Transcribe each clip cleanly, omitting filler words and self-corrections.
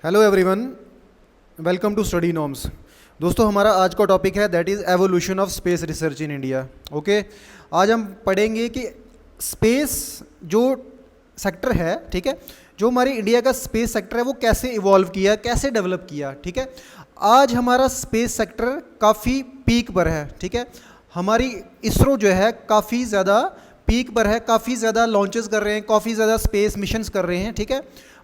Hello everyone, welcome to Study Norms. दोस्तों, हमारा आज का टॉपिक है that is evolution of space research in India. Okay, आज हम पढ़ेंगे कि स्पेस जो सेक्टर है, ठीक है, जो हमारी इंडिया का स्पेस सेक्टर है वो कैसे इवॉल्व किया, कैसे डेवलप किया। ठीक है, आज हमारा स्पेस सेक्टर काफ़ी पीक पर है। ठीक है, हमारी इसरो जो है काफ़ी ज़्यादा पीक पर है, काफ़ी ज़्यादा लॉन्चेस कर रहे हैं, काफ़ी ज़्यादा स्पेस मिशंस कर रहे हैं। ठीक है,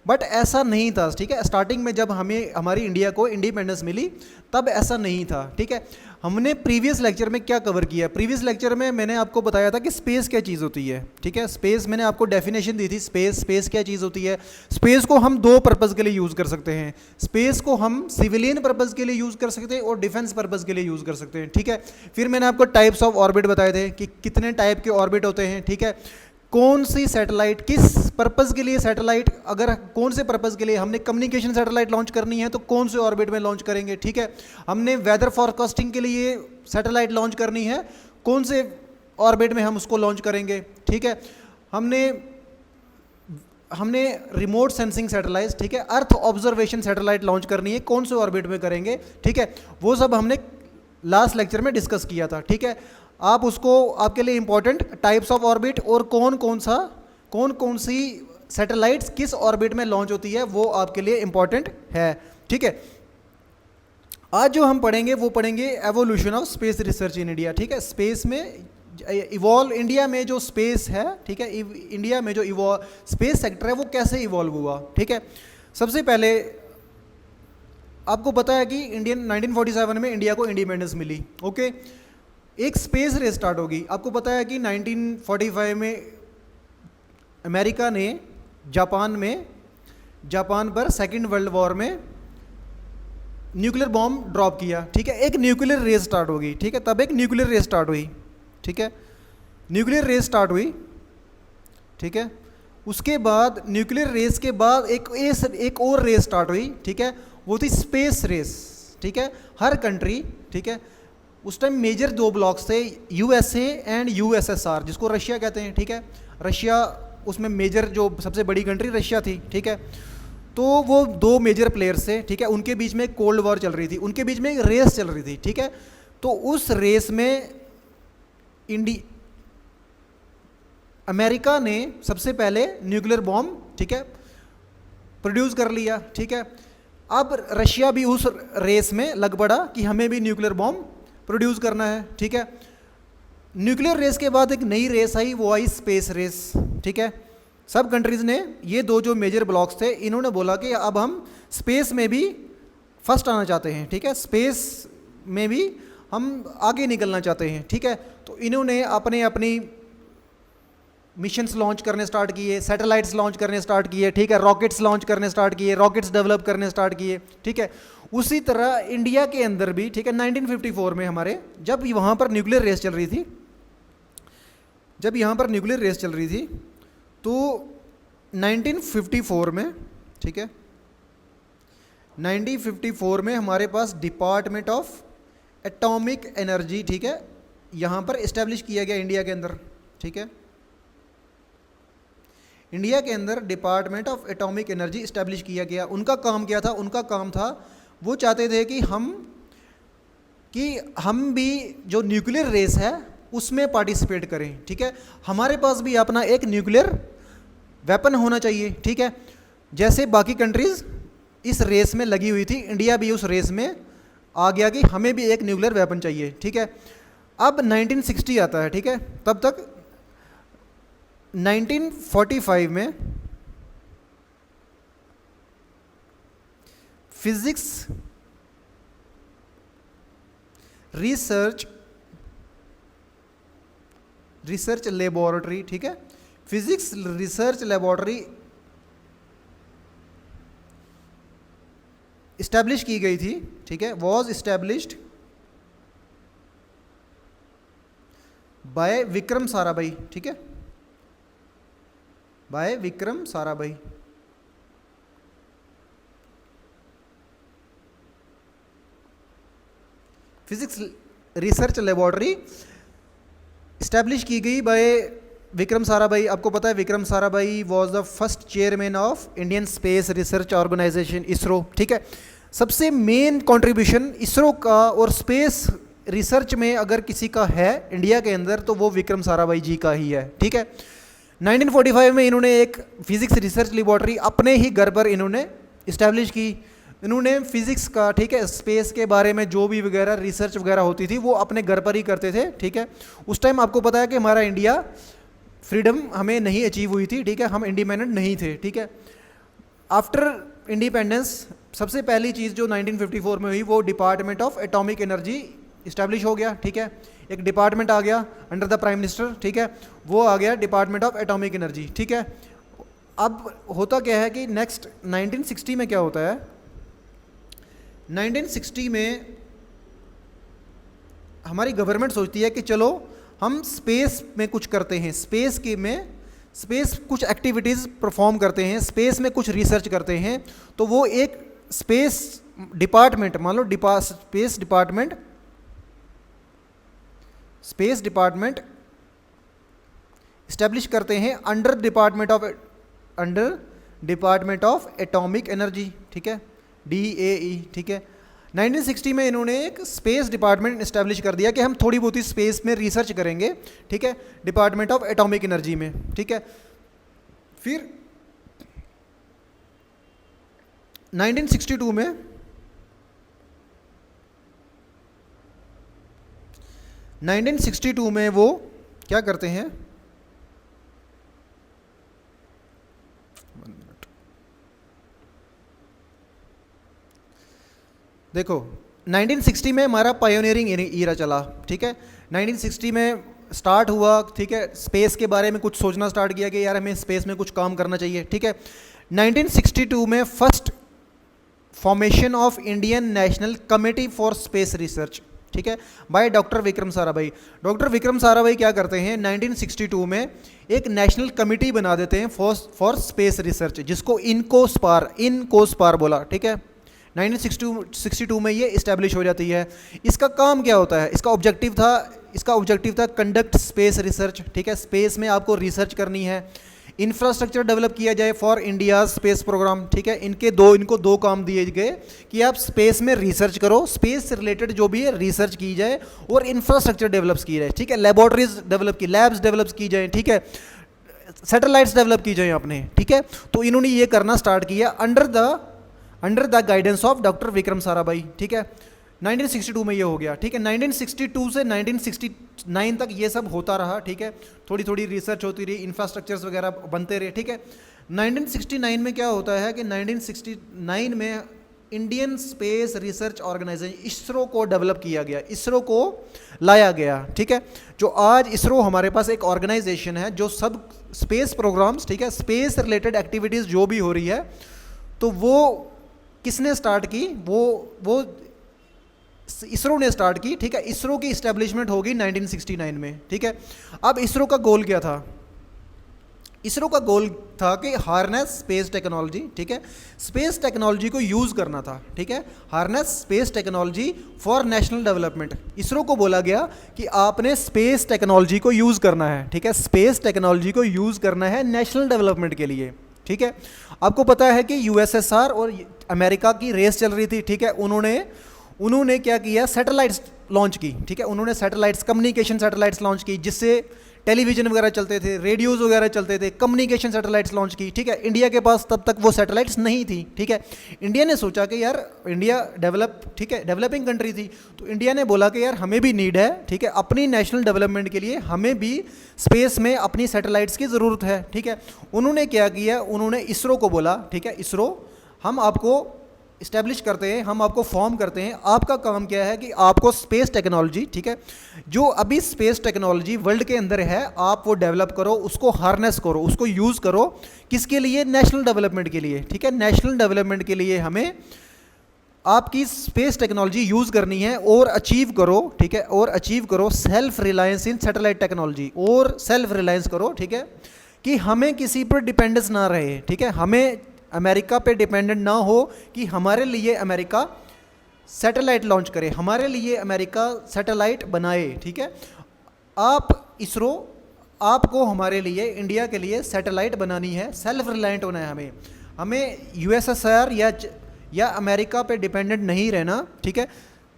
बट ऐसा नहीं था। ठीक है, स्टार्टिंग में जब हमें हमारी इंडिया को इंडिपेंडेंस मिली तब ऐसा नहीं था। ठीक है, हमने प्रीवियस लेक्चर में क्या कवर किया? प्रीवियस लेक्चर में मैंने आपको बताया था कि स्पेस क्या चीज़ होती है। ठीक है, स्पेस मैंने आपको डेफिनेशन दी थी। स्पेस क्या चीज़ होती है। स्पेस को हम दो पर्पज़ के लिए यूज़ कर सकते हैं। स्पेस को हम सिविलियन पर्पज़ के लिए यूज़ कर सकते हैं और डिफेंस पर्पज़ के लिए यूज़ कर सकते हैं। ठीक है, फिर मैंने आपको टाइप्स ऑफ ऑर्बिट बताए थे कि कितने टाइप के ऑर्बिट होते हैं। ठीक है, कौन सी सैटेलाइट किस पर्पज़ के लिए, सैटेलाइट अगर कौन से पर्पज़ के लिए हमने कम्युनिकेशन सैटेलाइट लॉन्च करनी है तो कौन से ऑर्बिट में लॉन्च करेंगे। ठीक है, हमने वेदर फॉरकास्टिंग के लिए सैटेलाइट लॉन्च करनी है, कौन से ऑर्बिट में हम उसको लॉन्च करेंगे। ठीक है, हमने रिमोट सेंसिंग सैटेलाइट, ठीक है, अर्थ ऑब्जर्वेशन सैटेलाइट लॉन्च करनी है, कौन से ऑर्बिट में करेंगे। ठीक है, वो सब हमने लास्ट लेक्चर में डिस्कस किया था। ठीक है, आप उसको, आपके लिए इंपॉर्टेंट टाइप्स ऑफ ऑर्बिट और कौन कौन सी सैटेलाइट्स किस ऑर्बिट में लॉन्च होती है वो आपके लिए इंपॉर्टेंट है। ठीक है, आज जो हम पढ़ेंगे वो पढ़ेंगे evolution of space research in India. ठीक है, स्पेस में इवॉल्व, इंडिया में जो स्पेस है, ठीक है, इंडिया में जो स्पेस सेक्टर है वो कैसे इवॉल्व हुआ। ठीक है, सबसे पहले आपको पता है कि 1947 में इंडिया को इंडिपेंडेंस मिली। ओके, एक स्पेस रेस स्टार्ट होगी। आपको पता है कि 1945 में अमेरिका ने जापान पर सेकेंड वर्ल्ड वॉर में न्यूक्लियर बॉम्ब ड्रॉप किया। ठीक है, एक न्यूक्लियर रेस स्टार्ट होगी। ठीक है, तब एक न्यूक्लियर रेस स्टार्ट हुई। ठीक है, न्यूक्लियर रेस स्टार्ट हुई। ठीक है, उसके बाद न्यूक्लियर रेस के बाद एक और रेस स्टार्ट हुई। ठीक है, वो थी स्पेस रेस। ठीक है, हर कंट्री, ठीक है, उस टाइम मेजर दो ब्लॉक्स थे, यूएसए एंड यूएसएसआर, जिसको रशिया कहते हैं। ठीक है, रशिया उसमें मेजर, जो सबसे बड़ी कंट्री रशिया थी। ठीक है, तो वो दो मेजर प्लेयर्स थे। ठीक है, उनके बीच में कोल्ड वॉर चल रही थी, उनके बीच में एक रेस चल रही थी। ठीक है, तो उस रेस में अमेरिका ने सबसे पहले न्यूक्लियर बॉम्ब, ठीक है, प्रोड्यूस कर लिया। ठीक है, अब रशिया भी उस रेस में लग पड़ा कि हमें भी न्यूक्लियर बॉम्ब प्रोड्यूस करना है। ठीक है, न्यूक्लियर रेस के बाद एक नई रेस आई, वो आई स्पेस रेस। ठीक है, सब कंट्रीज़ ने, ये दो जो मेजर ब्लॉक्स थे, इन्होंने बोला कि अब हम स्पेस में भी फर्स्ट आना चाहते हैं। ठीक है, स्पेस में भी हम आगे निकलना चाहते हैं। ठीक है, तो इन्होंने अपनी मिशंस लॉन्च करने स्टार्ट किए, सैटेलाइट्स लॉन्च करने स्टार्ट किए। ठीक है, रॉकेट्स लॉन्च करने स्टार्ट किए, रॉकेट्स डेवलप करने स्टार्ट किए। ठीक है, उसी तरह इंडिया के अंदर भी, ठीक है, 1954 में हमारे, जब वहाँ पर न्यूक्लियर रेस चल रही थी, तो 1954 में, ठीक है, 1954 में हमारे पास डिपार्टमेंट ऑफ एटॉमिक एनर्जी, ठीक है, यहाँ पर इस्टेब्लिश किया गया इंडिया के अंदर। ठीक है, इंडिया के अंदर department of atomic energy establish किया गया। उनका काम क्या था? उनका काम था, वो चाहते थे कि हम भी जो न्यूक्लियर रेस है उसमें पार्टिसिपेट करें। ठीक है, हमारे पास भी अपना एक न्यूक्लियर वेपन होना चाहिए। ठीक है, जैसे बाकी कंट्रीज़ इस रेस में लगी हुई थी, इंडिया भी उस रेस में आ गया कि हमें भी एक न्यूक्लियर वेपन चाहिए। ठीक है, अब 1960 आता है। ठीक है, तब तक 1945 में फिजिक्स रिसर्च लेबोरेटरी, ठीक है, फिजिक्स रिसर्च लेबोरेटरी इस्टेब्लिश की गई थी। ठीक है, was established by Vikram Sarabhai. ठीक है, by Vikram Sarabhai. Physics research laboratory establish की गई बाय विक्रम साराभाई, आपको पता है Vikram Sarabhai was the first chairman of Indian Space Research Organisation ISRO, ठीक है। सबसे मेन कंट्रीब्यूशन इसरो का और स्पेस रिसर्च में अगर किसी का है इंडिया के अंदर तो वो विक्रम साराभाई जी का ही है, ठीक है। 1945 में इन्होंने एक फिजिक्स रिसर्च लेबॉर्ट्री अपने ही घर पर इन्होंने इस्टेब्लिश की। इन्होंने फिजिक्स का, ठीक है, स्पेस के बारे में जो भी वगैरह रिसर्च वगैरह होती थी वो अपने घर पर ही करते थे, ठीक है। उस टाइम आपको पता है कि हमारा इंडिया फ्रीडम हमें नहीं अचीव हुई थी, ठीक है, हम इंडिपेंडेंट नहीं थे, ठीक है। आफ्टर इंडिपेंडेंस सबसे पहली चीज़ जो 1954 में हुई वो department of atomic energy establish हो गया, ठीक है। एक डिपार्टमेंट आ गया अंडर द प्राइम मिनिस्टर, ठीक है, वो आ गया डिपार्टमेंट ऑफ एटॉमिक एनर्जी, ठीक है। अब होता क्या है कि नेक्स्ट 1960 में क्या होता है, 1960 में हमारी गवर्नमेंट सोचती है कि चलो हम स्पेस में कुछ करते हैं, स्पेस कुछ एक्टिविटीज़ परफॉर्म करते हैं, स्पेस में कुछ रिसर्च करते हैं। तो वो एक स्पेस डिपार्टमेंट, मान लो स्पेस डिपार्टमेंट इस्टेब्लिश करते हैं under department of atomic energy, ठीक है, DAE, ठीक है। 1960 में इन्होंने एक स्पेस डिपार्टमेंट इस्टेब्लिश कर दिया कि हम थोड़ी बहुत ही स्पेस में रिसर्च करेंगे, ठीक है, डिपार्टमेंट ऑफ एटॉमिक एनर्जी में, ठीक है। फिर 1962 में वो क्या करते हैं, देखो 1960 में हमारा पायोनियरिंग ईरा चला, ठीक है। 1960 में स्टार्ट हुआ, ठीक है, स्पेस के बारे में कुछ सोचना स्टार्ट किया कि यार हमें स्पेस में कुछ काम करना चाहिए, ठीक है। 1962 में first formation of Indian national committee for space research, ठीक है, by doctor Vikram Sarabhai. Doctor Vikram Sarabhai क्या करते हैं, 1962 में एक नेशनल कमेटी बना देते हैं फॉर स्पेस रिसर्च, जिसको इनकोस्पार बोला, ठीक है। 1962 में ये इस्टेब्लिश हो जाती है। इसका काम क्या होता है, इसका ऑब्जेक्टिव था कंडक्ट स्पेस रिसर्च, ठीक है, स्पेस में आपको रिसर्च करनी है, इंफ्रास्ट्रक्चर डेवलप किया जाए फॉर इंडिया स्पेस प्रोग्राम, ठीक है। इनको दो काम दिए गए कि आप स्पेस में रिसर्च करो, स्पेस से रिलेटेड जो भी है रिसर्च की जाए और इंफ्रास्ट्रक्चर डेवलप की जाए, ठीक है, लैबोरेटरीज डेवलप की, लैब्स डेवलप की जाए, ठीक है, सैटेलाइट्स डेवलप की जाए अपने, ठीक है। तो इन्होंने ये करना स्टार्ट किया under the guidance of doctor Vikram Sarabhai, ठीक है। 1962 में ये हो गया, ठीक है। 1962 से 1969 तक ये सब होता रहा, ठीक है, थोड़ी थोड़ी रिसर्च होती रही, इंफ्रास्ट्रक्चर्स वगैरह बनते रहे, ठीक है। 1969 में क्या होता है कि 1969 में Indian Space Research Organisation ISRO को डेवलप किया गया, इसरो को लाया गया, ठीक है। जो आज इसरो हमारे पास एक ऑर्गेनाइजेशन है जो सब स्पेस प्रोग्राम्स, ठीक है, स्पेस रिलेटेड एक्टिविटीज़ जो भी हो रही है, तो वो किसने स्टार्ट की, वो इसरो ने स्टार्ट की, ठीक है। इसरो की इस्टेब्लिशमेंट होगी 1969 में, ठीक है। अब इसरो का गोल क्या था, इसरो का गोल था कि हार्नेस स्पेस टेक्नोलॉजी, ठीक है, स्पेस टेक्नोलॉजी को यूज़ करना था, ठीक है, harness space technology for national development. ISRO को बोला गया कि आपने स्पेस टेक्नोलॉजी को यूज़ करना है, ठीक है, स्पेस टेक्नोलॉजी को यूज़ करना है नेशनल डेवलपमेंट के लिए, ठीक है। आपको पता है कि USSR और अमेरिका की रेस चल रही थी, ठीक है। उन्होंने क्या किया, सैटेलाइट्स लॉन्च की, ठीक है, उन्होंने सैटेलाइट्स, कम्युनिकेशन सैटेलाइट्स लॉन्च की, जिससे टेलीविजन वगैरह चलते थे, रेडियोज़ वगैरह चलते थे, कम्युनिकेशन सैटेलाइट्स लॉन्च की, ठीक है। इंडिया के पास तब तक वो सैटेलाइट्स नहीं थी, ठीक है। इंडिया ने सोचा कि यार इंडिया ठीक है, डेवलपिंग कंट्री थी, तो इंडिया ने बोला कि यार हमें भी नीड है, ठीक है, अपनी नेशनल डेवलपमेंट के लिए हमें भी स्पेस में अपनी सैटेलाइट्स की ज़रूरत है, ठीक है। उन्होंने क्या किया, उन्होंने इसरो को बोला, ठीक है, इसरो हम आपको इस्टेब्लिश करते हैं, हम आपको फॉर्म करते हैं, आपका काम क्या है कि आपको स्पेस टेक्नोलॉजी, ठीक है, जो अभी स्पेस टेक्नोलॉजी वर्ल्ड के अंदर है, आप वो डेवलप करो, उसको हार्नेस करो, उसको यूज़ करो, किसके लिए, नेशनल डेवलपमेंट के लिए, ठीक है। नेशनल डेवलपमेंट के लिए हमें आपकी स्पेस टेक्नोलॉजी यूज़ करनी है और अचीव करो, ठीक है, और अचीव करो सेल्फ रिलायंस इन सैटेलाइट टेक्नोलॉजी, और सेल्फ रिलायंस करो, ठीक है, कि हमें किसी पर डिपेंडेंस ना रहे, ठीक है, हमें अमेरिका पे डिपेंडेंट ना हो कि हमारे लिए अमेरिका सैटेलाइट लॉन्च करे, हमारे लिए अमेरिका सैटेलाइट बनाए, ठीक है। आप इसरो आपको हमारे लिए, इंडिया के लिए सैटेलाइट बनानी है, सेल्फ रिलायंट होना है हमें। हमें यूएसएसआर या अमेरिका पे डिपेंडेंट नहीं रहना, ठीक है,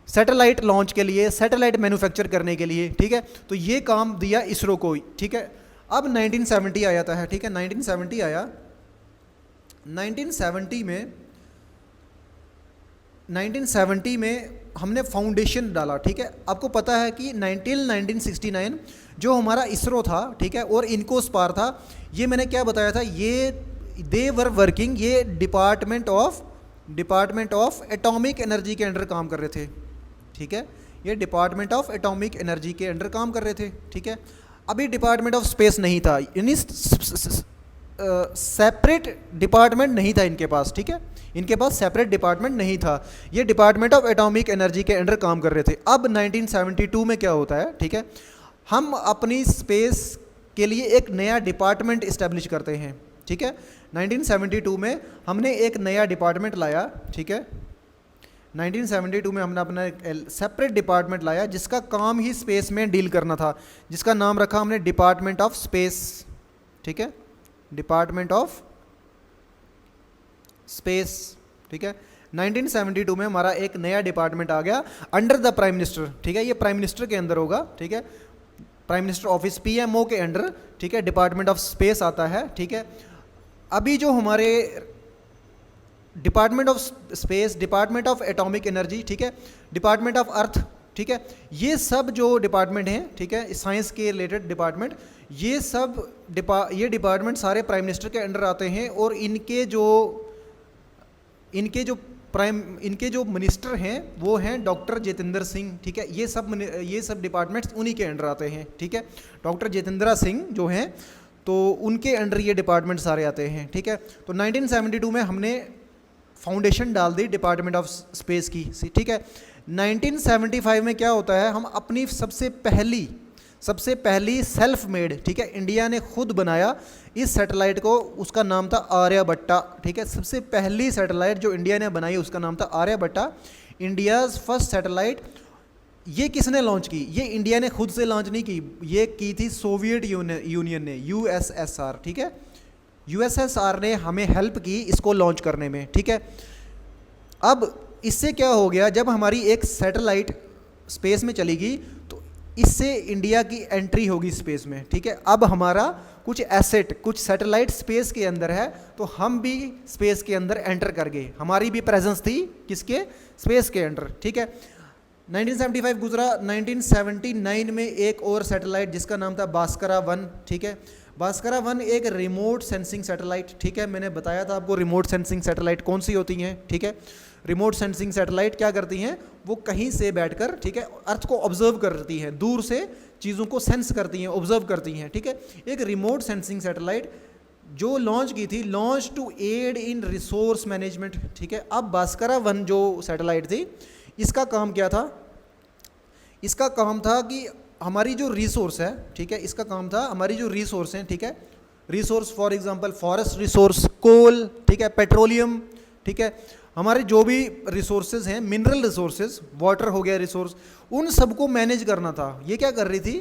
सैटेलाइट लॉन्च के लिए, सैटेलाइट मैन्युफैक्चर करने के लिए, ठीक है। तो ये काम दिया इसरो को, ठीक है। अब 1970 आया था, ठीक है, 1970 आया। 1970 में हमने फाउंडेशन डाला, ठीक है। आपको पता है कि 1969 जो हमारा इसरो था, ठीक है, और इनकोस्पार था, ये मैंने क्या बताया था, ये दे वर वर्किंग, ये डिपार्टमेंट ऑफ एटॉमिक एनर्जी के अंडर काम कर रहे थे, ठीक है। ये डिपार्टमेंट ऑफ एटॉमिक एनर्जी के अंडर काम कर रहे थे, ठीक है। अभी डिपार्टमेंट ऑफ स्पेस नहीं था, यानी सेपरेट डिपार्टमेंट नहीं था इनके पास, ठीक है। इनके पास सेपरेट डिपार्टमेंट नहीं था, ये डिपार्टमेंट ऑफ एटॉमिक एनर्जी के अंडर काम कर रहे थे। अब 1972 में क्या होता है, ठीक है, हम अपनी स्पेस के लिए एक नया डिपार्टमेंट इस्टेब्लिश करते हैं, ठीक है। 1972 में हमने एक नया डिपार्टमेंट लाया, ठीक है। 1972 में हमने अपना सेपरेट डिपार्टमेंट लाया जिसका काम ही स्पेस में डील करना था, जिसका नाम रखा हमने डिपार्टमेंट ऑफ स्पेस, ठीक है, डिपार्टमेंट ऑफ स्पेस, ठीक है। 1972 में हमारा एक नया डिपार्टमेंट आ गया अंडर द प्राइम मिनिस्टर, ठीक है। ये प्राइम मिनिस्टर के अंदर होगा, ठीक है, प्राइम मिनिस्टर ऑफिस, पीएमओ के अंडर, ठीक है, डिपार्टमेंट ऑफ स्पेस आता है, ठीक है। अभी जो हमारे department of space, department of atomic energy, ठीक है, डिपार्टमेंट ऑफ अर्थ, ठीक है, ये सब जो डिपार्टमेंट हैं, ठीक है, साइंस के रिलेटेड डिपार्टमेंट, ये सब ये डिपार्टमेंट सारे प्राइम मिनिस्टर के अंडर आते हैं, और इनके जो मिनिस्टर हैं वो हैं डॉक्टर जितेंद्र सिंह, ठीक है। ये सब डिपार्टमेंट्स उन्हीं के अंडर आते हैं, ठीक है। डॉक्टर जितेंद्र सिंह जो हैं तो उनके अंडर ये डिपार्टमेंट सारे आते हैं, ठीक है। तो 1972 में हमने फाउंडेशन डाल दी डिपार्टमेंट ऑफ स्पेस की, ठीक है। 1975 में क्या होता है, हम अपनी सबसे पहली सेल्फ मेड, ठीक है, इंडिया ने खुद बनाया इस सैटेलाइट को, उसका नाम था आर्यभट्टा, ठीक है। सबसे पहली सैटेलाइट जो इंडिया ने बनाई उसका नाम था आर्यभट्टा, इंडियाज़ फर्स्ट सैटेलाइट। ये किसने लॉन्च की, ये इंडिया ने खुद से लॉन्च नहीं की, ये की थी सोवियत यूनियन ने, यूएसएसआर, ठीक है। यूएसएसआर ने हमें हेल्प की इसको लॉन्च करने में, ठीक है। अब इससे क्या हो गया, जब हमारी एक सैटेलाइट स्पेस में चलेगी तो इससे इंडिया की एंट्री होगी स्पेस में, ठीक है। अब हमारा कुछ सैटेलाइट स्पेस के अंदर है, तो हम भी स्पेस के अंदर एंटर कर गए, हमारी भी प्रेजेंस थी किसके, स्पेस के अंदर, ठीक है। 1975 गुजरा, 1979 में एक और सैटेलाइट जिसका नाम था भास्करा 1, ठीक है। भास्करा 1 एक रिमोट सेंसिंग सैटेलाइट, ठीक है, मैंने बताया था आपको रिमोट सेंसिंग सैटेलाइट कौन सी होती हैं, ठीक है। रिमोट सेंसिंग सैटेलाइट क्या करती हैं, वो कहीं से बैठकर, ठीक है, अर्थ को ऑब्जर्व करती हैं, दूर से चीज़ों को सेंस करती हैं, ऑब्जर्व करती हैं, ठीक है। एक रिमोट सेंसिंग सैटेलाइट जो लॉन्च की थी, launch to aid in resource management, ठीक है। अब भास्करा 1 जो सैटेलाइट थी, इसका काम क्या था, इसका काम था कि हमारी जो रिसोर्स है, ठीक है, इसका काम था हमारी जो रिसोर्स हैं, ठीक है, resource for example forest resource, coal, ठीक है, पेट्रोलियम, ठीक है, हमारे जो भी रिसोर्सेज हैं, मिनरल रिसोर्सेज, वाटर हो गया रिसोर्स, उन सबको मैनेज करना था। ये क्या कर रही थी,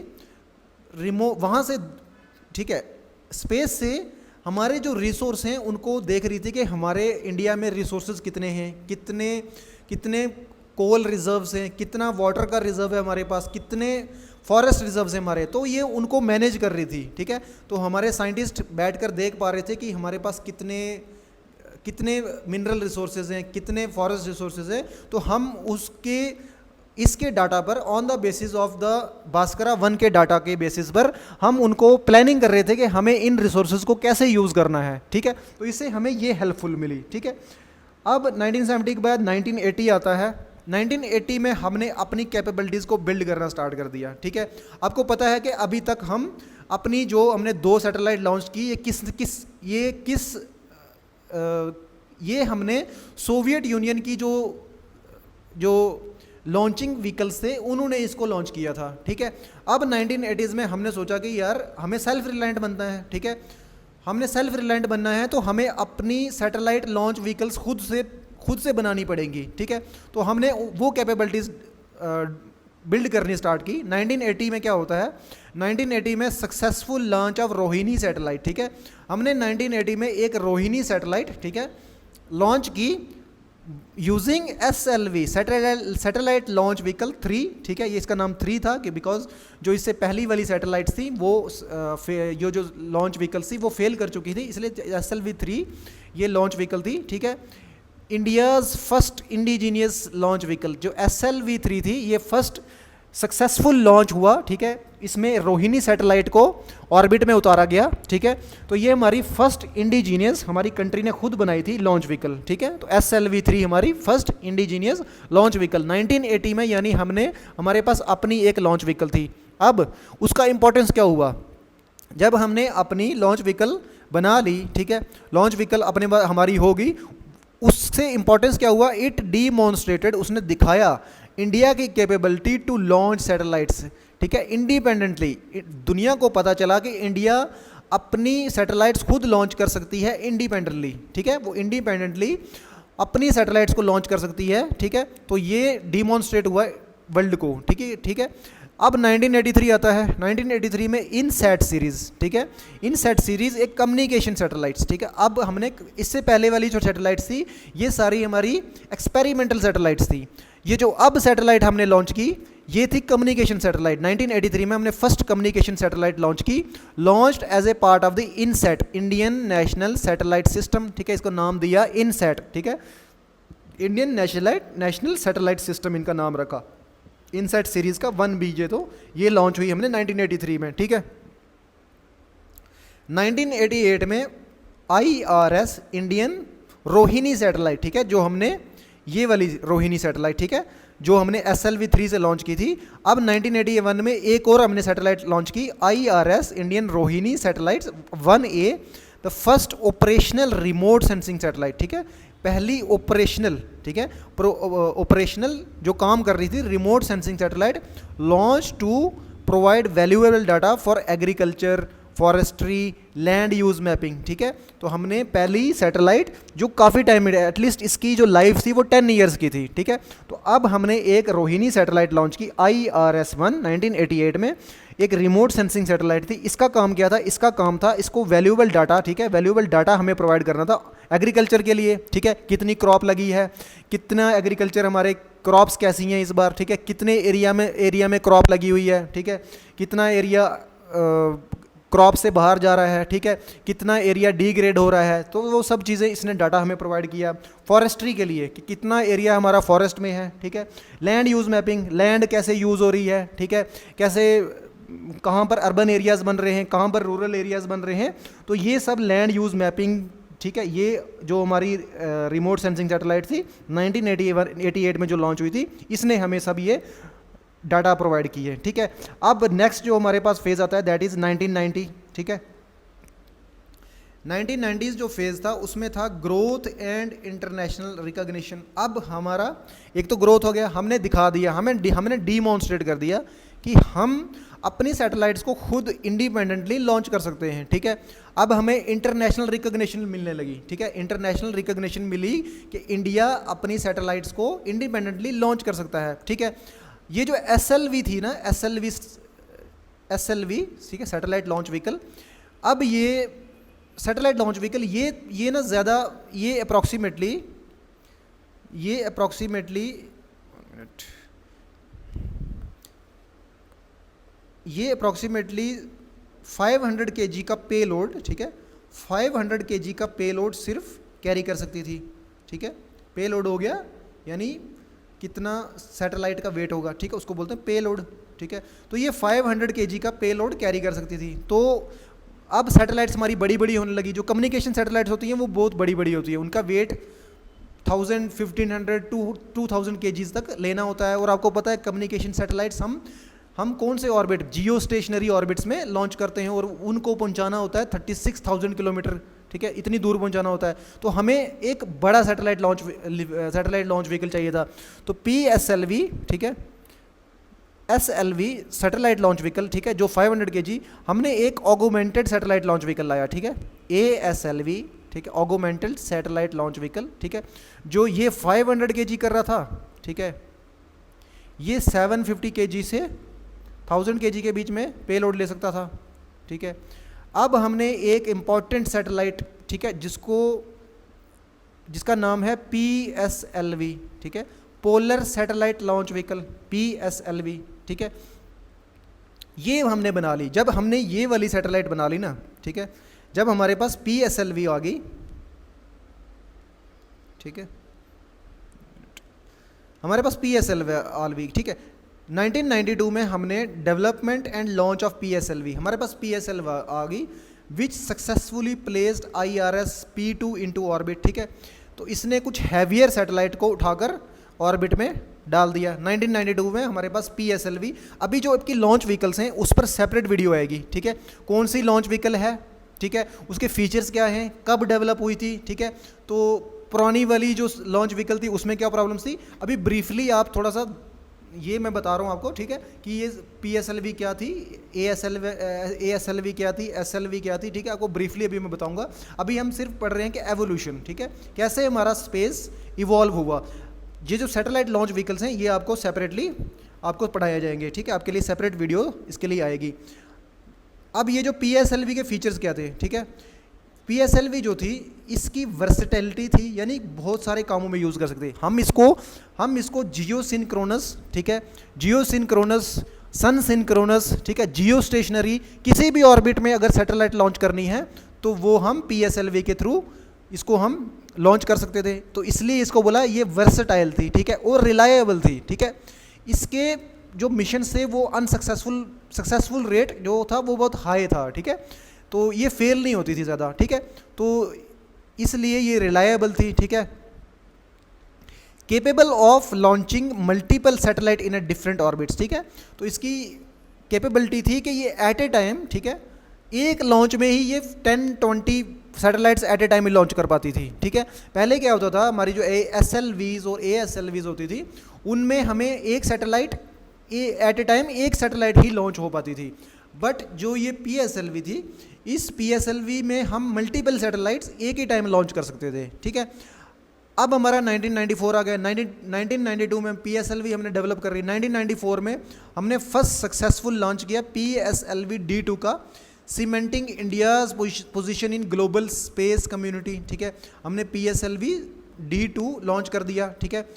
वहाँ से, ठीक है, स्पेस से हमारे जो रिसोर्स हैं उनको देख रही थी कि हमारे इंडिया में रिसोर्सेज कितने हैं, कितने कोल रिजर्व्स हैं, कितना वाटर का रिजर्व है हमारे पास, कितने फॉरेस्ट रिजर्व्स हैं हमारे, तो ये उनको मैनेज कर रही थी, ठीक है। तो हमारे साइंटिस्ट बैठकर देख पा रहे थे कि हमारे पास कितने मिनरल रिसोर्सेज हैं, कितने फॉरेस्ट रिसोर्सेज हैं, तो हम इसके डाटा पर, on the basis of the Bhaskara 1 के डाटा के बेसिस पर हम उनको प्लानिंग कर रहे थे कि हमें इन रिसोर्सेज को कैसे यूज़ करना है, ठीक है। तो इससे हमें ये हेल्पफुल मिली, ठीक है। अब 1970 के बाद 1980 आता है। 1980 में हमने अपनी कैपेबिलिटीज़ को बिल्ड करना स्टार्ट कर दिया, ठीक है। आपको पता है कि अभी तक हम अपनी जो हमने 2 सैटेलाइट लॉन्च की, ये हमने सोवियत यूनियन की जो लॉन्चिंग व्हीकल्स थे उन्होंने इसको लॉन्च किया था, ठीक है। अब 1980s में हमने सोचा कि यार हमें सेल्फ रिलायंट बनना है, ठीक है। हमने सेल्फ रिलायंट बनना है तो हमें अपनी सैटेलाइट लॉन्च व्हीकल्स खुद से बनानी पड़ेंगी, ठीक है। तो हमने वो कैपेबिलिटीज़ बिल्ड करनी स्टार्ट की। 1980 में क्या होता है, 1980 में successful launch of Rohini satellite, ठीक है। हमने 1980 में एक रोहिणी सैटेलाइट, ठीक है, लॉन्च की using SLV satellite launch vehicle 3, ठीक है। ये इसका नाम 3 था कि बिकॉज जो इससे पहली वाली सैटेलाइट्स थी वो जो लॉन्च व्हीकल थी वो फेल कर चुकी थी, इसलिए SLV 3 ये लॉन्च व्हीकल थी, ठीक है। India's first indigenous launch vehicle जो SLV 3 थी, ये फर्स्ट सक्सेसफुल लॉन्च हुआ, ठीक है। इसमें रोहिणी सैटेलाइट को ऑर्बिट में उतारा गया, ठीक है। तो ये हमारी फर्स्ट इंडिजीनियस हमारी कंट्री ने खुद बनाई थी लॉन्च व्हीकल, ठीक है। तो SLV 3 हमारी फर्स्ट इंडिजीनियस लॉन्च व्हीकल 1980 में, यानी हमारे पास अपनी एक लॉन्च व्हीकल थी। अब उसका इंपॉर्टेंस क्या हुआ, जब हमने अपनी लॉन्च व्हीकल बना ली, ठीक है, लॉन्च व्हीकल हमारी होगी, उससे इंपॉर्टेंस क्या हुआ, इट डीमॉन्स्ट्रेटेड, उसने दिखाया इंडिया की कैपेबिलिटी टू लॉन्च सैटेलाइट्स, ठीक है, इंडिपेंडेंटली। दुनिया को पता चला कि इंडिया अपनी सैटेलाइट्स खुद लॉन्च कर सकती है इंडिपेंडेंटली, ठीक है, वो इंडिपेंडेंटली अपनी सैटेलाइट्स को लॉन्च कर सकती है, ठीक है। तो ये डीमॉन्स्ट्रेट हुआ वर्ल्ड को, ठीक है, ठीक है। अब 1983 आता है, 1983 में इनसैट सीरीज़, ठीक है, इनसैट सीरीज़ एक कम्युनिकेशन सैटेलाइट्स, ठीक है। अब हमने इससे पहले वाली जो सैटेलाइट्स थी ये सारी हमारी एक्सपेरिमेंटल सैटेलाइट्स थी। ये जो अब सैटेलाइट हमने लॉन्च की ये थी कम्युनिकेशन सैटेलाइट। 1983 में हमने फर्स्ट कम्युनिकेशन सैटेलाइट लॉन्च की, launched as a part of the INSAT, Indian National Satellite System, ठीक है, इसको नाम दिया इनसैट, ठीक है, इंडियन नेशनल सैटेलाइट सिस्टम इनका नाम रखा। इनसैट सीरीज़ का 1B तो ये लॉन्च हुई हमने 1983 में, ठीक है। 1988 में IRS इंडियन रोहिणी सैटेलाइट, ठीक है, जो हमने ये वाली रोहिणी सैटेलाइट, ठीक है, जो हमने SLV 3 से लॉन्च की थी। अब 1981 में एक और हमने सैटेलाइट लॉन्च की, IRS Indian Rohini satellite 1A, the first operational remote sensing satellite, ठीक है, पहली ऑपरेशनल, ठीक है, ऑपरेशनल जो काम कर रही थी remote sensing satellite, launch to provide valuable data for agriculture, forestry, land use mapping, ठीक है। तो हमने पहली सैटेलाइट जो काफ़ी टाइम में, एटलीस्ट इसकी जो लाइफ थी वो 10 ईयर्स की थी, ठीक है। तो अब हमने एक रोहिणी सैटेलाइट लॉन्च की IRS-1 1988 में, एक रिमोट सेंसिंग सैटेलाइट थी। इसका काम क्या था, इसका काम था इसको वैल्यूएबल डाटा, ठीक है, वैल्यूएबल डाटा हमें प्रोवाइड करना था एग्रीकल्चर के लिए, ठीक है, कितनी क्रॉप लगी है, कितना एग्रीकल्चर हमारे क्रॉप्स कैसी हैं इस बार, ठीक है, कितने एरिया में क्रॉप लगी हुई है, ठीक है, कितना एरिया क्रॉप से बाहर जा रहा है, ठीक है, कितना एरिया डिग्रेड हो रहा है, तो वो सब चीज़ें इसने डाटा हमें प्रोवाइड किया। फॉरेस्ट्री के लिए कि कितना एरिया हमारा फॉरेस्ट में है, ठीक है, लैंड यूज़ मैपिंग, लैंड कैसे यूज़ हो रही है, ठीक है, कैसे कहाँ पर अर्बन एरियाज़ बन रहे हैं, कहाँ पर रूरल एरियाज़ बन रहे हैं, तो ये सब लैंड यूज़ मैपिंग, ठीक है, ये जो हमारी रिमोट सेंसिंग सैटेलाइट थी 1988 में जो लॉन्च हुई थी, इसने हमें सब ये डाटा प्रोवाइड की है, ठीक है। अब नेक्स्ट जो हमारे पास फेज़ आता है दैट इज़ 1990, ठीक है। 1990s जो फेज़ था उसमें था ग्रोथ एंड इंटरनेशनल रिकॉग्निशन। अब हमारा एक तो ग्रोथ हो गया, हमने दिखा दिया, हमने डीमॉन्स्ट्रेट कर दिया कि हम अपनी सैटेलाइट्स को खुद इंडिपेंडेंटली लॉन्च कर सकते हैं, ठीक है। अब हमें इंटरनेशनल रिकॉग्निशन मिलने लगी, ठीक है, इंटरनेशनल रिकॉग्निशन मिली कि इंडिया अपनी सैटेलाइट्स को इंडिपेंडेंटली लॉन्च कर सकता है, ठीक है। ये जो SLV थी ना, SLV, ठीक है, सैटेलाइट लॉन्च व्हीकल, अब ये सैटेलाइट लॉन्च व्हीकल ये ना ज़्यादा ये अप्रॉक्सीमेटली 500 kg का पेलोड, ठीक है, 500 kg का पेलोड सिर्फ कैरी कर सकती थी, ठीक है। पेलोड हो गया यानी कितना सैटेलाइट का वेट होगा, ठीक है, उसको बोलते हैं पेलोड, ठीक है। तो ये 500 kg का पेलोड कैरी कर सकती थी। तो अब सैटेलाइट्स हमारी बड़ी बड़ी होने लगी। जो कम्युनिकेशन सैटेलाइट्स होती हैं वो बहुत बड़ी बड़ी होती है, उनका वेट 1000, 1500 to 2000 kgs तक लेना होता है। और आपको पता है कम्युनिकेशन सैटेलाइट्स हम कौन से ऑर्बिट, जियो स्टेशनरी ऑर्बिट्स में लॉन्च करते हैं और उनको पहुंचाना होता है 36,000 किलोमीटर, ठीक है, इतनी दूर पहुंचाना होता है। तो हमें एक बड़ा सैटेलाइट लॉन्च व्हीकल चाहिए था। तो PSLV, ठीक है, SLV सैटेलाइट लॉन्च व्हीकल, ठीक है, जो 500 kg, हमने एक ऑगमेंटेड सैटेलाइट लॉन्च व्हीकल लाया, ठीक है, ASLV, ठीक है, ऑगमेंटेड सैटेलाइट लॉन्च व्हीकल, ठीक है, जो ये 500 kg कर रहा था, ठीक है, ये 750 kg से 1000 kg के बीच में पेलोड ले सकता था, ठीक है। अब हमने एक इम्पॉर्टेंट सैटेलाइट, ठीक है, जिसका नाम है PSLV, ठीक है, polar satellite launch vehicle, PSLV, ठीक है, ये हमने बना ली। जब हमने ये वाली सैटेलाइट बना ली ना, ठीक है, जब हमारे पास PSLV आ गई, ठीक है, हमारे पास PSLV, ठीक है, 1992 में हमने development and launch of PSLV, हमारे पास PSLV आ गई, which successfully placed IRS P2 into orbit, ठीक है। तो इसने कुछ हैवियर सैटेलाइट को उठाकर ऑर्बिट में डाल दिया। 1992 में हमारे पास PSLV। अभी जो आपकी लॉन्च व्हीकल्स हैं उस पर सेपरेट वीडियो आएगी, ठीक है, कौन सी लॉन्च व्हीकल है, ठीक है, उसके फीचर्स क्या हैं, कब डेवलप हुई थी, ठीक है। तो पुरानी वाली जो लॉन्च व्हीकल थी उसमें क्या प्रॉब्लम्स थी, अभी ब्रीफली आप थोड़ा सा ये मैं बता रहा हूँ आपको, ठीक है, कि ये PSLV क्या थी, ASLV क्या थी, SLV क्या थी, ठीक है, आपको ब्रीफली अभी मैं बताऊंगा। अभी हम सिर्फ पढ़ रहे हैं कि एवोल्यूशन, ठीक है, कैसे हमारा स्पेस इवॉल्व हुआ। ये जो सैटेलाइट लॉन्च व्हीकल्स हैं ये आपको सेपरेटली आपको पढ़ाए जाएंगे, ठीक है, आपके लिए सेपरेट वीडियो इसके लिए आएगी। अब ये जो PSLV के फीचर्स क्या थे, ठीक है, PSLV जो थी इसकी वर्सेटिलिटी थी, यानी बहुत सारे कामों में यूज़ कर सकते। हम इसको जियो सिंक्रोनस, ठीक है, जियो सिंक्रोनस, सन सिंक्रोनस, ठीक है, जियो स्टेशनरी, किसी भी ऑर्बिट में अगर सैटेलाइट लॉन्च करनी है तो वो हम PSLV के थ्रू इसको हम लॉन्च कर सकते थे। तो इसलिए इसको बोला ये वर्सेटाइल थी, ठीक है, और रिलायबल थी, ठीक है। इसके जो मिशन से वो सक्सेसफुल रेट जो था वो बहुत हाई था, ठीक है, तो ये फेल नहीं होती थी ज़्यादा, ठीक है, तो इसलिए ये रिलायबल थी, ठीक है। Capable of launching multiple satellite in a different orbits, ठीक है, तो इसकी कैपेबिलिटी थी कि ये एट ए टाइम, ठीक है, एक लॉन्च में ही ये 10-20 सैटेलाइट्स एट ए टाइम ही लॉन्च कर पाती थी, ठीक है। पहले क्या होता था, हमारी जो SLVs और ASLVs होती थी उनमें हमें एक सैटेलाइट एट ए टाइम एक सैटेलाइट ही लॉन्च हो पाती थी। बट जो ये PSLV थी, इस PSLV में हम मल्टीपल सैटेलाइट्स एक ही टाइम लॉन्च कर सकते थे, ठीक है। अब हमारा 1994 आ गया, 1992 में PSLV हमने डेवलप कर रही, 1994 में हमने फर्स्ट सक्सेसफुल लॉन्च किया PSLV D2 का, cementing India's position in global space community, ठीक है। हमने PSLV D2 लॉन्च कर दिया, ठीक है।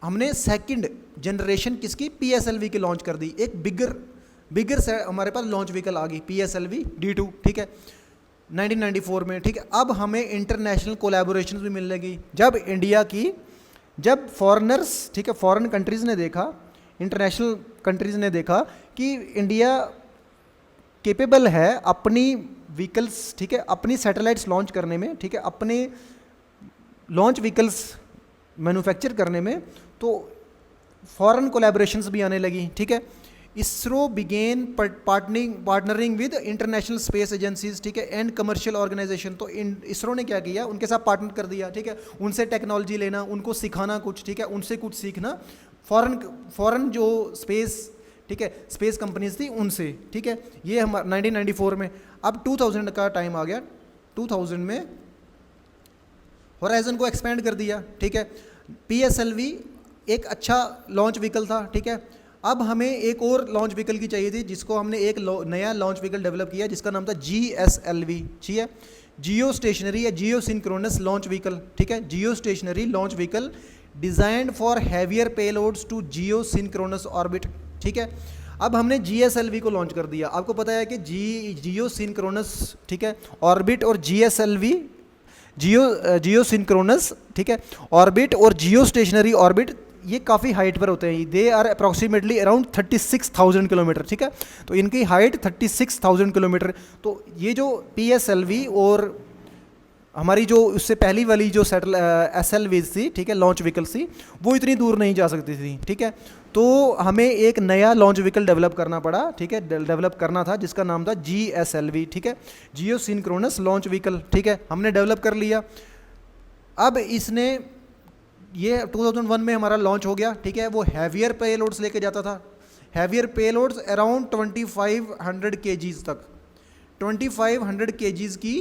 हमने सेकंड जनरेशन किसकी, PSLV की लॉन्च कर दी, एक बिगर से हमारे पास लॉन्च व्हीकल आ गई PSLV D2, ठीक है, 1994 में, ठीक है। अब हमें इंटरनेशनल कोलैबोरेशन भी मिलने लगी। जब फॉरेनर्स, ठीक है, फॉरेन कंट्रीज़ ने देखा, इंटरनेशनल कंट्रीज़ ने देखा कि इंडिया केपेबल है अपनी व्हीकल्स, ठीक है, अपनी सैटेलाइट्स लॉन्च करने में, ठीक है, अपने लॉन्च व्हीकल्स मैन्युफैक्चर करने में, तो फॉरेन कोलैबोरेशंस भी आने लगी, ठीक है। ISRO began partnering with international space agencies, ठीक है, एंड कमर्शियल ऑर्गेनाइजेशन। तो इसरो ने क्या किया, उनके साथ पार्टनर कर दिया, ठीक है, उनसे टेक्नोलॉजी लेना, उनको सिखाना कुछ, ठीक है, उनसे कुछ सीखना, फॉरेन जो स्पेस, ठीक है, स्पेस कंपनीज थी उनसे, ठीक है। ये हम 1994 में। अब 2000 का टाइम आ गया, 2000 में होराइजन को एक्सपेंड कर दिया, ठीक है। PSLV एक अच्छा लॉन्च व्हीकल था, ठीक है। अब हमें एक और लॉन्च व्हीकल की चाहिए थी, जिसको हमने एक नया लॉन्च व्हीकल डेवलप किया जिसका नाम था GSLV, ठीक है, जियो स्टेशनरी या जियो सिंक्रोनस लॉन्च व्हीकल, ठीक है, geostationary launch vehicle designed for heavier payloads to geosynchronous orbit, ठीक है। अब हमने GSLV को लॉन्च कर दिया। आपको पता है कि जियो सिंक्रोनस, ठीक है, ऑर्बिट और GSLV जियो सिंक्रोनस, ठीक है, ऑर्बिट और जियो स्टेशनरी ऑर्बिट ये काफ़ी हाइट पर होते हैं। They are approximately around 36,000 kilometre, ठीक है, तो इनकी हाइट 36,000 किलोमीटर। तो ये जो PSLV और हमारी जो उससे पहली वाली जो SLV थी, ठीक है, लॉन्च व्हीकल थी, वो इतनी दूर नहीं जा सकती थी, ठीक है। तो हमें एक नया लॉन्च व्हीकल डेवलप करना पड़ा, ठीक है, डेवलप करना था जिसका नाम था GSLV, ठीक है, जियो सिंक्रोनस लॉन्च व्हीकल, ठीक है, हमने डेवलप कर लिया। अब इसने ये 2001 में हमारा लॉन्च हो गया, ठीक है, वो हैवियर पेलोड्स लेके जाता था, हैवियर पेलोड्स अराउंड 2500 kgs तक, 2500 kgs की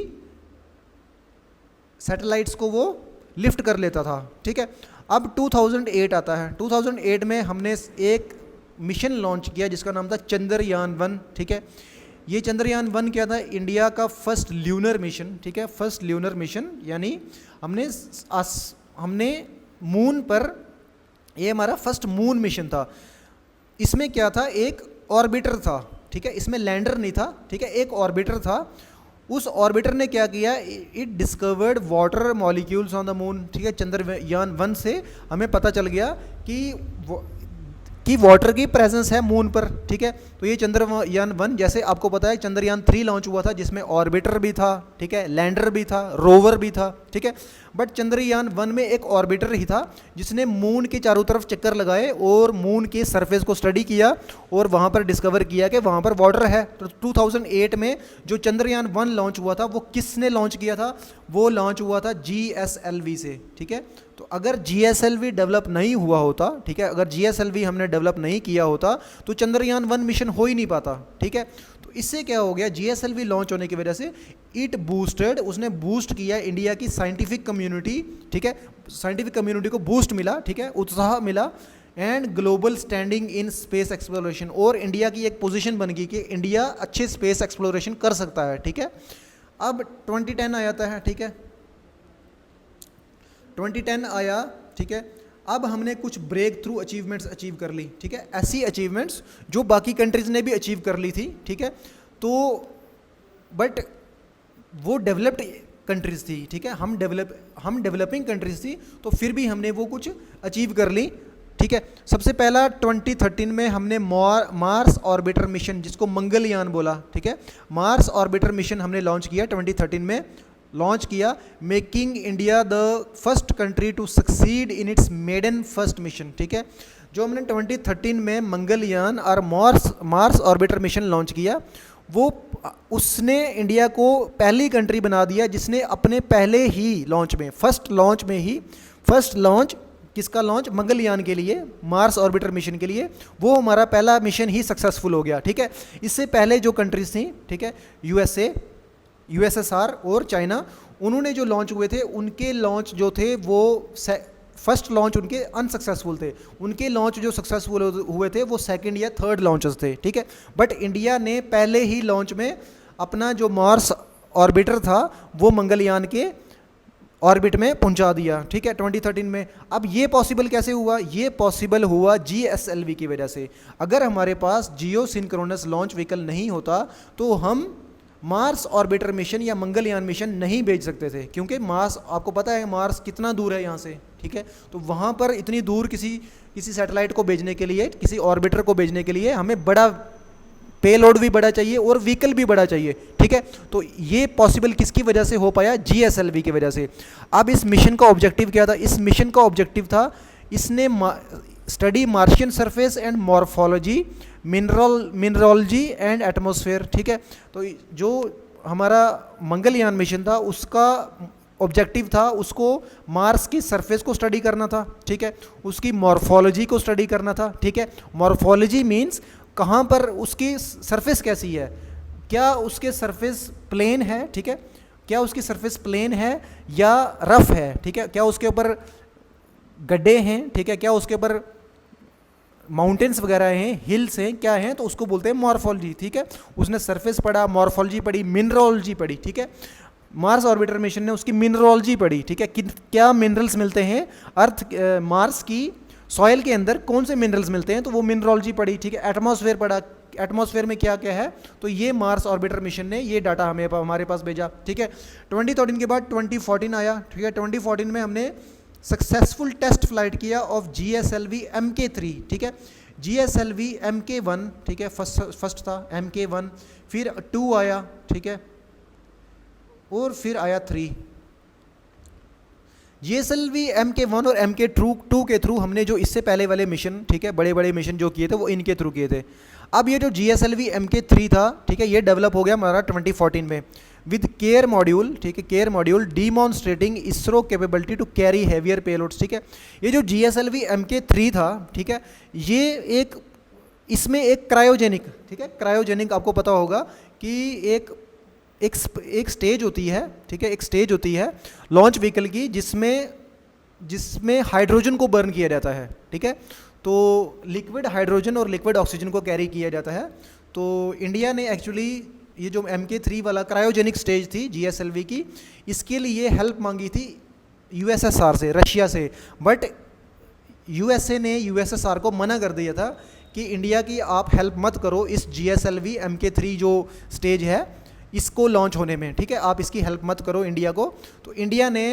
सैटेलाइट्स को वो लिफ्ट कर लेता था, ठीक है। अब 2008 आता है, 2008 में हमने एक मिशन लॉन्च किया जिसका नाम था चंद्रयान-1, ठीक है। ये चंद्रयान-1 क्या था? इंडिया का फर्स्ट ल्यूनर मिशन, ठीक है, फर्स्ट ल्यूनर मिशन, यानी हमने मून पर, ये हमारा फर्स्ट मून मिशन था। इसमें क्या था? एक ऑर्बिटर था, ठीक है, इसमें लैंडर नहीं था, ठीक है, एक ऑर्बिटर था। उस ऑर्बिटर ने क्या किया? It discovered water molecules on the moon, ठीक है। चंद्रयान-1 से हमें पता चल गया कि वाटर की प्रेजेंस है मून पर, ठीक है। तो ये चंद्रयान-1, जैसे आपको पता है चंद्रयान-3 लॉन्च हुआ था जिसमें ऑर्बिटर भी था, ठीक है, लैंडर भी था, रोवर भी था, ठीक है। बट चंद्रयान-1 में एक ऑर्बिटर ही था जिसने मून के चारों तरफ चक्कर लगाए और मून के सरफेस को स्टडी किया और वहाँ पर डिस्कवर किया कि वहाँ पर वाटर है। तो 2008 में जो चंद्रयान-1 लॉन्च हुआ था वो किसने लॉन्च किया था? वो लॉन्च हुआ था GSLV से, ठीक है। तो अगर GSLV डेवलप नहीं हुआ होता, ठीक है, अगर GSLV हमने डेवलप नहीं किया होता तो चंद्रयान-1 मिशन हो ही नहीं पाता, ठीक है। तो इससे क्या हो गया? GSLV लॉन्च होने की वजह से इट बूस्टेड, उसने बूस्ट किया इंडिया की साइंटिफिक कम्युनिटी, ठीक है, साइंटिफिक कम्युनिटी को बूस्ट मिला, ठीक है, उत्साह मिला, and global standing in space exploration, और इंडिया की एक पोजीशन बन गई कि इंडिया अच्छे स्पेस एक्सप्लोरेशन कर सकता है, ठीक है। अब 2010 आ जाता है, ठीक है, 2010 आया, ठीक है। अब हमने कुछ ब्रेक थ्रू अचीवमेंट्स अचीव कर ली, ठीक है, ऐसी अचीवमेंट्स जो बाकी कंट्रीज ने भी अचीव कर ली थी, ठीक है। तो बट वो डेवलप्ड कंट्रीज थी, ठीक है, हम डेवलपिंग कंट्रीज थी, तो फिर भी हमने वो कुछ अचीव कर ली, ठीक है। सबसे पहला 2013 में हमने मार्स ऑर्बिटर मिशन, जिसको मंगलयान बोला, ठीक है, मार्स ऑर्बिटर मिशन हमने लॉन्च किया 2013 में, लॉन्च किया, making India the first country to succeed in its maiden first mission, ठीक है। जो हमने 2013 में मंगलयान और मार्स ऑर्बिटर मिशन लॉन्च किया, वो उसने इंडिया को पहली कंट्री बना दिया जिसने अपने पहले ही लॉन्च में, फर्स्ट लॉन्च किसका लॉन्च? मंगलयान के लिए, मार्स ऑर्बिटर मिशन के लिए, वो हमारा पहला मिशन ही सक्सेसफुल हो गया, ठीक है। इससे पहले जो कंट्रीज थी, ठीक है, USSR और चाइना, उन्होंने जो लॉन्च हुए थे उनके लॉन्च जो थे वो फर्स्ट लॉन्च उनके अनसक्सेसफुल थे, उनके लॉन्च जो सक्सेसफुल हुए थे वो सेकंड या थर्ड लॉन्चेस थे, ठीक है। बट इंडिया ने पहले ही लॉन्च में अपना जो मार्स ऑर्बिटर था वो मंगलयान के ऑर्बिट में पहुंचा दिया, ठीक है, 2013 में। अब ये पॉसिबल कैसे हुआ? ये पॉसिबल हुआ GSLV की वजह से। अगर हमारे पास जियो सिंक्रोनस लॉन्च व्हीकल नहीं होता तो हम मार्स ऑर्बिटर मिशन या मंगलयान मिशन नहीं भेज सकते थे, क्योंकि मार्स, आपको पता है मार्स कितना दूर है यहाँ से, ठीक है। तो वहाँ पर इतनी दूर किसी सैटेलाइट को भेजने के लिए, किसी ऑर्बिटर को भेजने के लिए हमें बड़ा पेलोड भी बड़ा चाहिए और व्हीकल भी बड़ा चाहिए, ठीक है। तो ये पॉसिबल किसकी वजह से हो पाया? GSLV की वजह से। अब इस मिशन का ऑब्जेक्टिव क्या था? इस मिशन का ऑब्जेक्टिव था, इसने study Martian surface and morphology, mineralogy and atmosphere, ठीक है। तो जो हमारा मंगलयान मिशन था उसका ऑब्जेक्टिव था उसको मार्स की सरफेस को स्टडी करना था, ठीक है, उसकी मॉर्फोलॉजी को स्टडी करना था, ठीक है। मॉर्फोलॉजी मीन्स कहाँ पर उसकी सरफेस कैसी है, क्या उसके सरफेस प्लेन है, ठीक है, क्या उसकी सरफेस प्लेन है या रफ है, ठीक है, क्या उसके ऊपर गड्ढे हैं, ठीक है, क्या उसके ऊपर माउंटेन्स वगैरह हैं, हिल्स हैं, क्या हैं, तो उसको बोलते हैं मॉर्फोलॉजी, ठीक है। उसने सरफेस पढ़ा, मॉर्फोलॉजी पढ़ी, मिनरोलॉजी पढ़ी, ठीक है। मार्स ऑर्बिटर मिशन ने उसकी मिनरोलॉजी पढ़ी, ठीक है, क्या मिनरल्स मिलते हैं अर्थ मार्स की सॉइल के अंदर, कौन से मिनरल्स मिलते हैं, तो वो मिनरोलॉजी पढ़ी, ठीक है। एटमॉस्फेयर पढ़ा, एटमॉस्फेयर में क्या क्या है, तो ये मार्स ऑर्बिटर मिशन ने ये डाटा हमारे पास भेजा, ठीक है। 2013 के बाद 2014 आया, ठीक है। 2014 में हमने सक्सेसफुल टेस्ट फ्लाइट किया ऑफ GSLV MK3, ठीक है, GSLV MK1, ठीक है, फर्स्ट था MK1, फिर 2 आया, ठीक है, और फिर आया 3। GSLV MK1 और MK2 के थ्रू हमने जो इससे पहले वाले मिशन, ठीक है, बड़े बड़े मिशन जो किए थे वो इनके थ्रू किए थे। अब ये जो GSLV MK3 था, ठीक है, ये डेवलप हो गया हमारा 2014 में विद केयर मॉड्यूल, ठीक है, care module demonstrating ISRO capability to carry heavier payloads, ठीक है। ये जो GSLV MK3 था, ठीक है, ये इसमें एक क्रायोजेनिक, ठीक है, क्रायोजेनिक आपको पता होगा कि एक स्टेज होती है, ठीक है, एक स्टेज होती है लॉन्च व्हीकल की जिसमें जिसमें हाइड्रोजन को बर्न किया जाता है, ठीक है। तो लिक्विड हाइड्रोजन और लिक्विड ऑक्सीजन को कैरी किया जाता है। तो इंडिया ने एक्चुअली ये जो MK3 वाला क्रायोजेनिक स्टेज थी GSLV की, इसके लिए हेल्प मांगी थी USSR से, रशिया से, बट USA ने USSR को मना कर दिया था कि इंडिया की आप हेल्प मत करो इस GSLV MK3 जो स्टेज है इसको लॉन्च होने में, ठीक है, आप इसकी हेल्प मत करो इंडिया को। तो इंडिया ने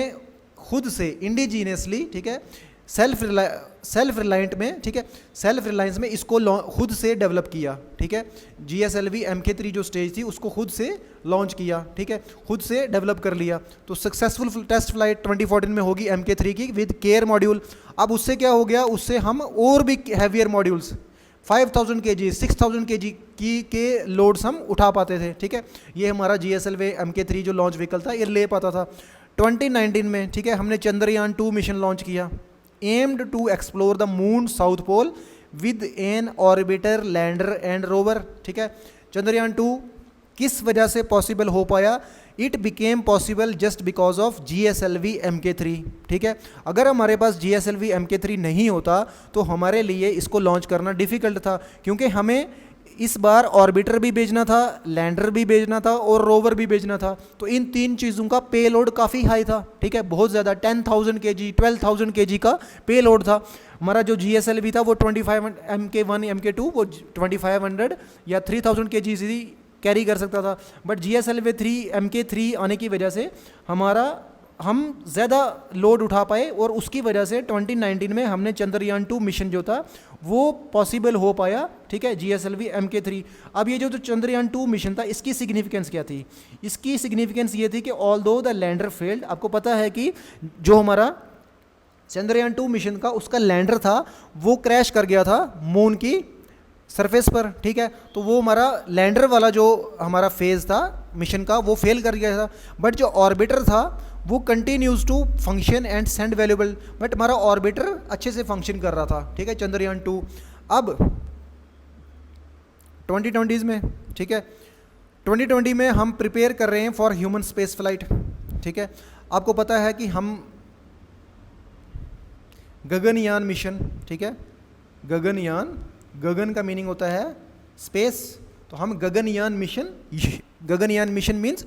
खुद से इंडिजीनियसली, ठीक है, सेल्फ रिलायंट में, ठीक है, सेल्फ रिलायंस में इसको खुद से डेवलप किया, ठीक है। GSLV MK3 जो स्टेज थी उसको खुद से लॉन्च किया, ठीक है, खुद से डेवलप कर लिया। तो सक्सेसफुल टेस्ट फ्लाइट 2014 में होगी MK3 की विद केयर मॉड्यूल। अब उससे क्या हो गया, उससे हम और भी हैवियर मॉड्यूल्स 5000 kg 6000 kg के लोड्स हम उठा पाते थे, ठीक है। ये हमारा GSLV MK3 जो लॉन्च व्हीकल था ये ले पाता था। 2019 में, ठीक है, हमने चंद्रयान 2 मिशन लॉन्च किया, aimed to explore the moon south pole with an orbiter lander and rover, ठीक है। चंद्रयान 2 किस वजह से पॉसिबल हो पाया, it became possible just because of GSLV MK3, ठीक है। अगर हमारे पास GSLV MK3 नहीं होता तो हमारे लिए इसको लॉन्च करना डिफ़िकल्ट था, क्योंकि हमें इस बार ऑर्बिटर भी भेजना था, लैंडर भी भेजना था और रोवर भी भेजना था। तो इन तीन चीज़ों का पे लोड काफ़ी हाई था, ठीक है, बहुत ज़्यादा 10,000 kg 12,000 kg का पे लोड था। हमारा जो GSLV था वो 25 MK1 MK2 वो 2500 या 3000 kg से कैरी कर सकता था, बट GSLV MK3 आने की वजह से हम ज़्यादा लोड उठा पाए और उसकी वजह से 2019 में हमने चंद्रयान 2 मिशन जो था वो पॉसिबल हो पाया, ठीक है, GSLV MK3। अब ये जो चंद्रयान 2 मिशन था इसकी सिग्निफिकेंस क्या थी, इसकी सिग्निफिकेंस ये थी कि ऑल्दो द लैंडर फेल्ड, आपको पता है कि जो हमारा चंद्रयान 2 मिशन का उसका लैंडर था वो क्रैश कर गया था मून की सरफेस पर, ठीक है। तो वो हमारा लैंडर वाला जो हमारा फेज था मिशन का वो फेल कर गया था, बट जो ऑर्बिटर था वो continues to function and send valuable, but हमारा ऑर्बिटर अच्छे से फंक्शन कर रहा था, ठीक है, चंद्रयान 2। अब 2020 में, ठीक है, 2020 में हम प्रिपेयर कर रहे हैं फॉर ह्यूमन स्पेस फ्लाइट, ठीक है। आपको पता है कि हम गगनयान मिशन, ठीक है, गगनयान, गगन का मीनिंग होता है स्पेस, तो हम Gaganyaan mission means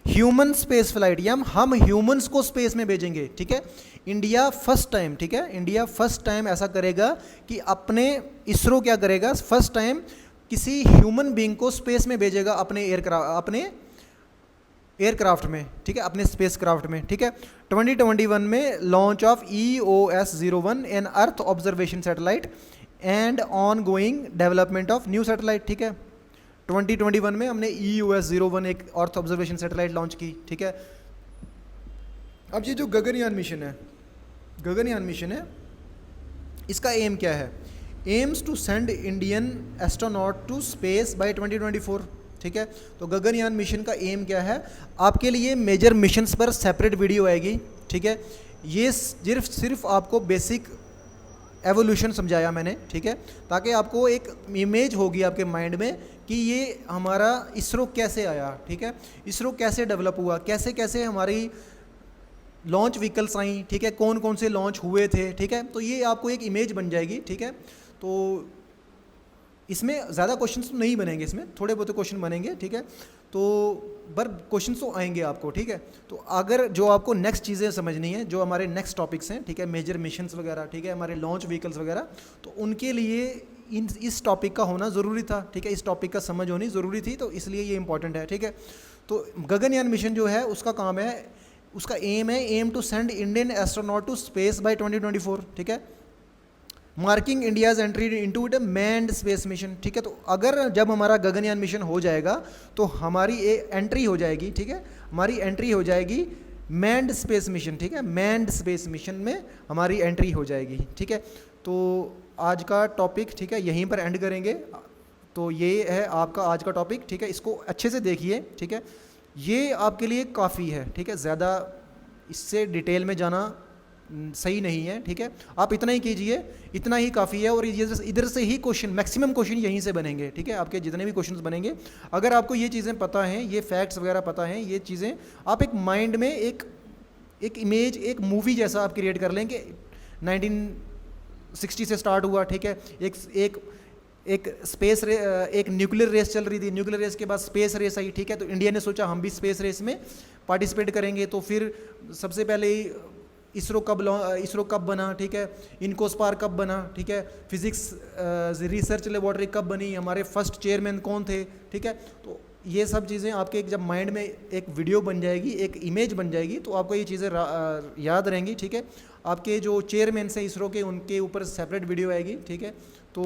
human space flight, या हम ह्यूमंस को स्पेस में भेजेंगे, ठीक है। इंडिया फर्स्ट टाइम, ठीक है, इंडिया फर्स्ट टाइम ऐसा करेगा कि अपने इसरो क्या करेगा, फर्स्ट टाइम किसी ह्यूमन बीइंग को स्पेस में भेजेगा अपने एयरक्राफ्ट में, ठीक है, अपने स्पेस क्राफ्ट में, ठीक है। 2021 में launch of EOS-01 an earth observation satellite and ongoing development of new satellite, ठीक है। 2021 में हमने EOS-01 एक अर्थ ऑब्जर्वेशन सैटेलाइट लॉन्च की, ठीक है। अब ये जो गगनयान मिशन है इसका एम क्या है, aims to send Indian astronaut to space by 2024, ठीक है। तो गगनयान मिशन का एम क्या है, आपके लिए मेजर मिशंस पर सेपरेट वीडियो आएगी, ठीक है। ये सिर्फ आपको बेसिक एवोल्यूशन समझाया मैंने, ठीक है, ताकि आपको एक इमेज होगी आपके माइंड में कि ये हमारा इसरो कैसे आया, ठीक है, इसरो कैसे डेवलप हुआ, कैसे कैसे हमारी लॉन्च व्हीकल्स आई, ठीक है, कौन कौन से लॉन्च हुए थे, ठीक है। तो ये आपको एक इमेज बन जाएगी, ठीक है। तो इसमें ज़्यादा क्वेश्चंस नहीं बनेंगे, इसमें थोड़े बहुत क्वेश्चन बनेंगे, ठीक है। तो पर क्वेश्चन तो आएंगे आपको, ठीक है। तो अगर जो आपको नेक्स्ट चीज़ें समझनी है, जो हमारे नेक्स्ट टॉपिक्स हैं, ठीक है, मेजर मिशंस वगैरह, ठीक है, हमारे लॉन्च व्हीकल्स वगैरह, तो उनके लिए इस टॉपिक का होना ज़रूरी था, ठीक है, इस टॉपिक का समझ होनी ज़रूरी थी, तो इसलिए ये इंपॉर्टेंट है, ठीक है। तो गगनयान मिशन जो है उसका काम है, उसका aim to send Indian astronaut to space by 2024, ठीक है, marking India's entry into the manned space mission, ठीक है। तो अगर जब हमारा गगनयान मिशन हो जाएगा तो हमारी एंट्री हो जाएगी, ठीक है, हमारी एंट्री हो जाएगी मैन्ड स्पेस मिशन, ठीक है, मैन्ड स्पेस मिशन में हमारी एंट्री हो जाएगी, ठीक है। तो आज का टॉपिक, ठीक है, यहीं पर एंड करेंगे। तो ये है आपका आज का टॉपिक, ठीक है, इसको अच्छे से देखिए, ठीक है, ये आपके लिए काफ़ी है, ठीक है, ज़्यादा इससे डिटेल में जाना सही नहीं है, ठीक है। आप इतना ही कीजिए, इतना ही काफ़ी है, और इधर से ही क्वेश्चन, मैक्सिमम क्वेश्चन यहीं से बनेंगे, ठीक है, आपके जितने भी क्वेश्चंस बनेंगे, अगर आपको ये चीज़ें पता हैं, ये फैक्ट्स वगैरह पता हैं, ये चीज़ें आप एक माइंड में एक एक इमेज, एक मूवी जैसा आप क्रिएट कर लेंगे। 1960 से स्टार्ट हुआ, ठीक है, एक एक एक स्पेस एक न्यूक्लियर रेस चल रही थी, न्यूक्लियर रेस के बाद स्पेस रेस आई, ठीक है, तो इंडिया ने सोचा हम भी स्पेस रेस में पार्टिसिपेट करेंगे। तो फिर सबसे पहले इसरो कब बना, ठीक है, इनकोस्पार कब बना, ठीक है, फिजिक्स रिसर्च लेबॉर्ट्री कब बनी, हमारे फर्स्ट चेयरमैन कौन थे, ठीक है। तो ये सब चीज़ें आपके जब माइंड में एक वीडियो बन जाएगी, एक इमेज बन जाएगी, तो आपको ये चीज़ें याद रहेंगी, ठीक है। आपके जो चेयरमैन हैं इसरो के, उनके ऊपर सेपरेट वीडियो आएगी, ठीक है। तो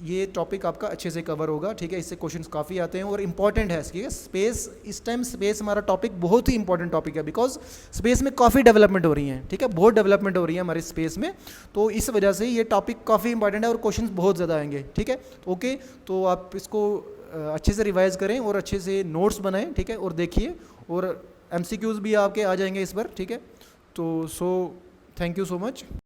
ये टॉपिक आपका अच्छे से कवर होगा, ठीक है। इससे क्वेश्चंस काफ़ी आते हैं और इंपॉर्टेंट है इसकी स्पेस। इस टाइम स्पेस हमारा टॉपिक बहुत ही इंपॉर्टेंट टॉपिक है, बिकॉज स्पेस में काफ़ी डेवलपमेंट हो रही है, ठीक है, बहुत डेवलपमेंट हो रही है हमारे स्पेस में। तो इस वजह से ये टॉपिक काफ़ी इंपॉर्टेंट है और क्वेश्चंस बहुत ज़्यादा आएंगे, ठीक है। ओके, तो आप इसको अच्छे से रिवाइज करें और अच्छे से नोट्स बनाएं, ठीक है, और देखिए, और MCQs भी आपके आ जाएंगे इस बार, ठीक है। तो थैंक यू सो मच।